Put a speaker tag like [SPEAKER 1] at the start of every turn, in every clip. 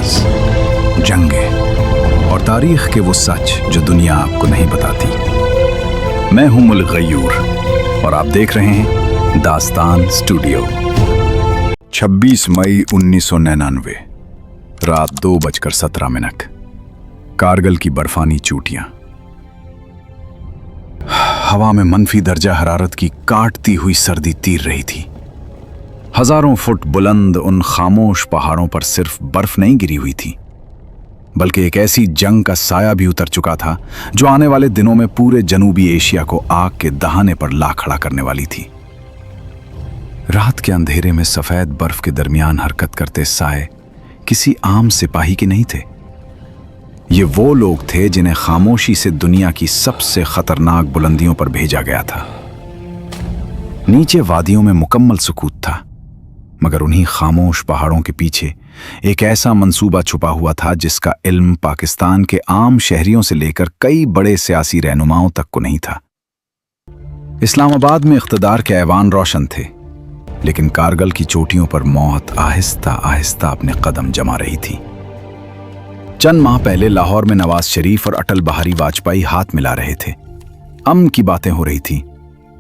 [SPEAKER 1] आगाज, जंगें और तारीख के वो सच जो दुनिया आपको नहीं बताती। मैं हूं मुल्क गयूर और आप देख रहे हैं दास्तान स्टूडियो। 26 मई 1999, रात 2:17। कारगिल की बर्फानी चोटियां, हवा में मनफी दर्जा हरारत की काटती हुई सर्दी तीर रही थी। हजारों फुट बुलंद उन खामोश पहाड़ों पर सिर्फ बर्फ नहीं गिरी हुई थी, बल्कि एक ऐसी जंग का साया भी उतर चुका था जो आने वाले दिनों में पूरे जनूबी एशिया को आग के दहाने पर ला खड़ा करने वाली थी। रात के अंधेरे में सफेद बर्फ के दरमियान हरकत करते साए किसी आम सिपाही के नहीं थे। ये वो लोग थे जिन्हें खामोशी से दुनिया की सबसे खतरनाक बुलंदियों पर भेजा गया था। नीचे वादियों में मुकम्मल सुकूत था, मगर उन्हीं खामोश पहाड़ों के पीछे एक ऐसा मंसूबा छुपा हुआ था जिसका इल्म पाकिस्तान के आम शहरियों से लेकर कई बड़े सियासी रहनुमाओं तक को नहीं था। इस्लामाबाद में इख्तिदार के ऐवान रोशन थे, लेकिन कारगिल की चोटियों पर मौत आहिस्ता आहिस्ता अपने कदम जमा रही थी। चंद माह पहले लाहौर में नवाज शरीफ और अटल बिहारी वाजपेयी हाथ मिला रहे थे। अमन की बातें हो रही थी,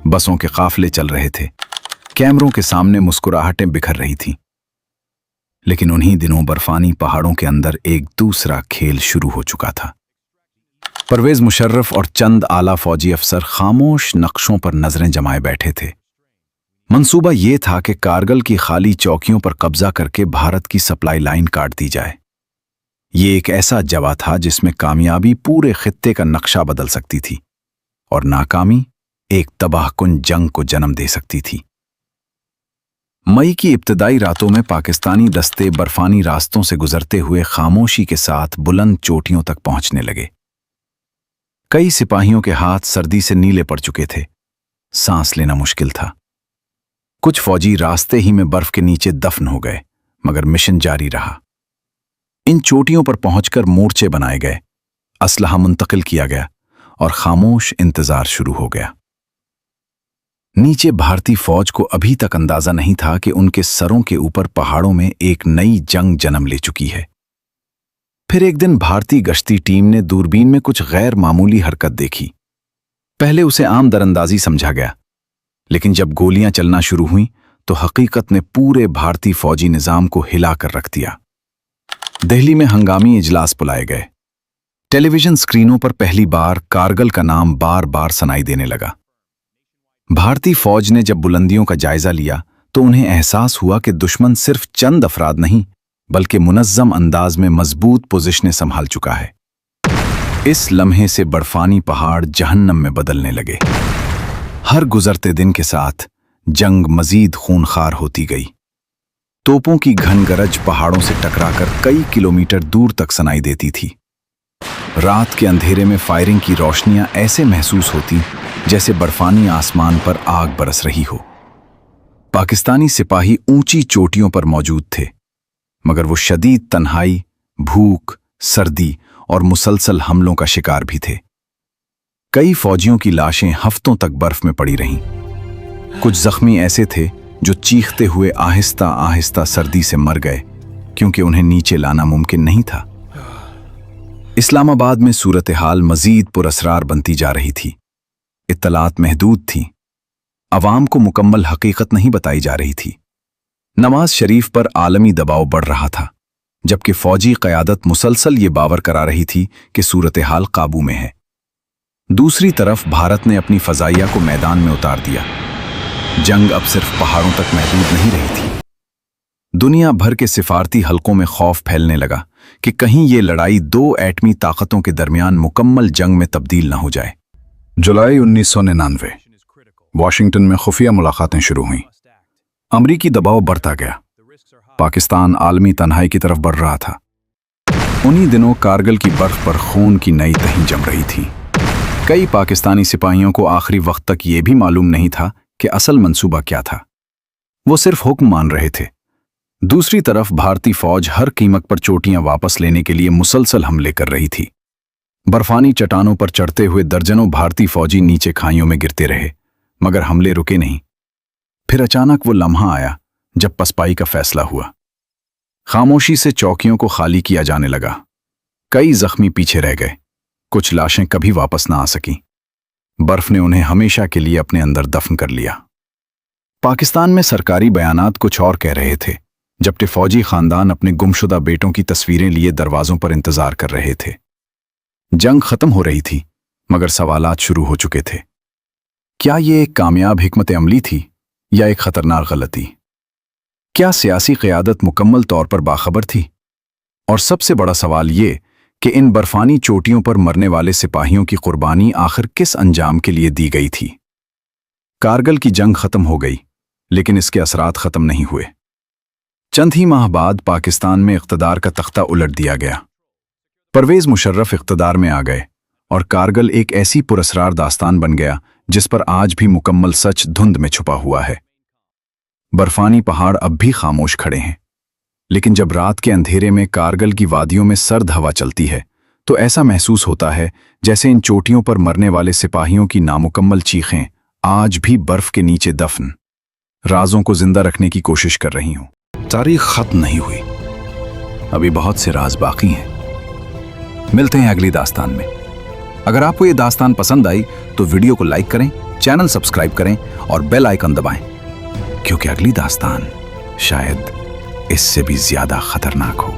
[SPEAKER 1] बसों के काफिले चल रहे थे, कैमरों के सामने मुस्कुराहटें बिखर रही थीं। लेकिन उन्हीं दिनों बर्फानी पहाड़ों के अंदर एक दूसरा खेल शुरू हो चुका था। परवेज मुशर्रफ और चंद आला फौजी अफसर खामोश नक्शों पर नजरें जमाए बैठे थे। मंसूबा ये था कि कारगिल की खाली चौकियों पर कब्जा करके भारत की सप्लाई लाइन काट दी जाए। ये एक ऐसा जवा था जिसमें कामयाबी पूरे खित्ते का नक्शा बदल सकती थी और नाकामी एक तबाहकुन जंग को जन्म दे सकती थी। मई की इब्तदाई रातों में पाकिस्तानी दस्ते बर्फानी रास्तों से गुजरते हुए खामोशी के साथ बुलंद चोटियों तक पहुंचने लगे। कई सिपाहियों के हाथ सर्दी से नीले पड़ चुके थे, सांस लेना मुश्किल था। कुछ फौजी रास्ते ही में बर्फ के नीचे दफन हो गए, मगर मिशन जारी रहा। इन चोटियों पर पहुंचकर मोर्चे बनाए गए, असलहा मुंतकिल किया गया और खामोश इंतजार शुरू हो गया। नीचे भारतीय फौज को अभी तक अंदाजा नहीं था कि उनके सरों के ऊपर पहाड़ों में एक नई जंग जन्म ले चुकी है। फिर एक दिन भारतीय गश्ती टीम ने दूरबीन में कुछ गैर मामूली हरकत देखी। पहले उसे आम दरअंदाजी समझा गया, लेकिन जब गोलियां चलना शुरू हुईं तो हकीकत ने पूरे भारतीय फौजी निजाम को हिला कर रख दिया। दिल्ली में हंगामी इजलास बुलाए गए। टेलीविजन स्क्रीनों पर पहली बार कारगिल का नाम बार बार सुनाई देने लगा। भारतीय फौज ने जब बुलंदियों का जायजा लिया तो उन्हें एहसास हुआ कि दुश्मन सिर्फ चंद अफराद नहीं, बल्कि मुनज़्ज़म अंदाज में मजबूत पोजीशनें संभाल चुका है। इस लम्हे से बर्फानी पहाड़ जहन्नम में बदलने लगे। हर गुजरते दिन के साथ जंग मजीद खूनखार होती गई। तोपों की घन गरज पहाड़ों से टकराकर कई किलोमीटर दूर तक सुनाई देती थी। रात के अंधेरे में फायरिंग की रोशनियां ऐसे महसूस होती जैसे बर्फानी आसमान पर आग बरस रही हो। पाकिस्तानी सिपाही ऊंची चोटियों पर मौजूद थे, मगर वो शदीद तन्हाई, भूख, सर्दी और मुसलसल हमलों का शिकार भी थे। कई फौजियों की लाशें हफ्तों तक बर्फ में पड़ी रहीं। कुछ जख्मी ऐसे थे जो चीखते हुए आहिस्ता आहिस्ता सर्दी से मर गए, क्योंकि उन्हें नीचे लाना मुमकिन नहीं था। इस्लामाबाद में सूरत हाल मजीद पुरअसरार बनती जा रही थी। इत्तलात महदूद थीं। अवाम को मुकम्मल हकीकत नहीं बताई जा रही थी। नवाज शरीफ पर आलमी दबाव बढ़ रहा था, जबकि फौजी क़यादत मुसलसल ये बावर करा रही थी कि सूरत हाल काबू में है। दूसरी तरफ भारत ने अपनी फ़ज़ाइया को मैदान में उतार दिया। जंग अब सिर्फ पहाड़ों तक महदूद नहीं रही थी। दुनिया भर के सिफारती हलकों में खौफ फैलने लगा कि कहीं ये लड़ाई दो एटमी ताकतों के दरमियान मुकम्मल जंग में तब्दील न हो जाए। जुलाई 1999, वाशिंगटन में खुफिया मुलाकातें शुरू हुईं। अमरीकी दबाव बढ़ता गया। पाकिस्तान आलमी तन्हाई की तरफ बढ़ रहा था। उन्हीं दिनों कारगिल की बर्फ पर खून की नई तहीं जम रही थी। कई पाकिस्तानी सिपाहियों को आखिरी वक्त तक ये भी मालूम नहीं था कि असल मंसूबा क्या था। वो सिर्फ हुक्म मान रहे थे। दूसरी तरफ भारतीय फौज हर कीमत पर चोटियां वापस लेने के लिए मुसलसल हमले कर रही थी। बर्फानी चट्टानों पर चढ़ते हुए दर्जनों भारतीय फौजी नीचे खाइयों में गिरते रहे, मगर हमले रुके नहीं। फिर अचानक वो लम्हा आया जब पसपाई का फैसला हुआ। खामोशी से चौकियों को खाली किया जाने लगा। कई जख्मी पीछे रह गए, कुछ लाशें कभी वापस ना आ सकीं। बर्फ ने उन्हें हमेशा के लिए अपने अंदर दफन कर लिया। पाकिस्तान में सरकारी बयानात कुछ और कह रहे थे, जबकि फौजी खानदान अपने गुमशुदा बेटों की तस्वीरें लिए दरवाजों पर इंतजार कर रहे थे। जंग खत्म हो रही थी, मगर सवालात शुरू हो चुके थे। क्या ये एक कामयाब हिकमत अमली थी या एक खतरनाक गलती? क्या सियासी क़यादत मुकम्मल तौर पर बाखबर थी? और सबसे बड़ा सवाल ये कि इन बर्फानी चोटियों पर मरने वाले सिपाहियों की कुर्बानी आखिर किस अंजाम के लिए दी गई थी? कारगिल की जंग खत्म हो गई, लेकिन इसके असरात खत्म नहीं हुए। चंद ही माह बाद पाकिस्तान में इक़्तिदार का तख्ता उलट दिया गया। परवेज़ मुशर्रफ इक़्तिदार में आ गए और कारगिल एक ऐसी पुरस्रार दास्तान बन गया जिस पर आज भी मुकम्मल सच धुंध में छुपा हुआ है। बर्फानी पहाड़ अब भी खामोश खड़े हैं, लेकिन जब रात के अंधेरे में कारगिल की वादियों में सर्द हवा चलती है तो ऐसा महसूस होता है जैसे इन चोटियों पर मरने वाले सिपाहियों की नामुकम्मल चीखें आज भी बर्फ के नीचे दफन राजों को जिंदा रखने की कोशिश कर रही हों। तारीख खत्म नहीं हुई, अभी बहुत से राज बाकी हैं। मिलते हैं अगली दास्तान में। अगर आपको ये दास्तान पसंद आई तो वीडियो को लाइक करें, चैनल सब्सक्राइब करें और बेल आइकन दबाएं, क्योंकि अगली दास्तान शायद इससे भी ज्यादा खतरनाक हो।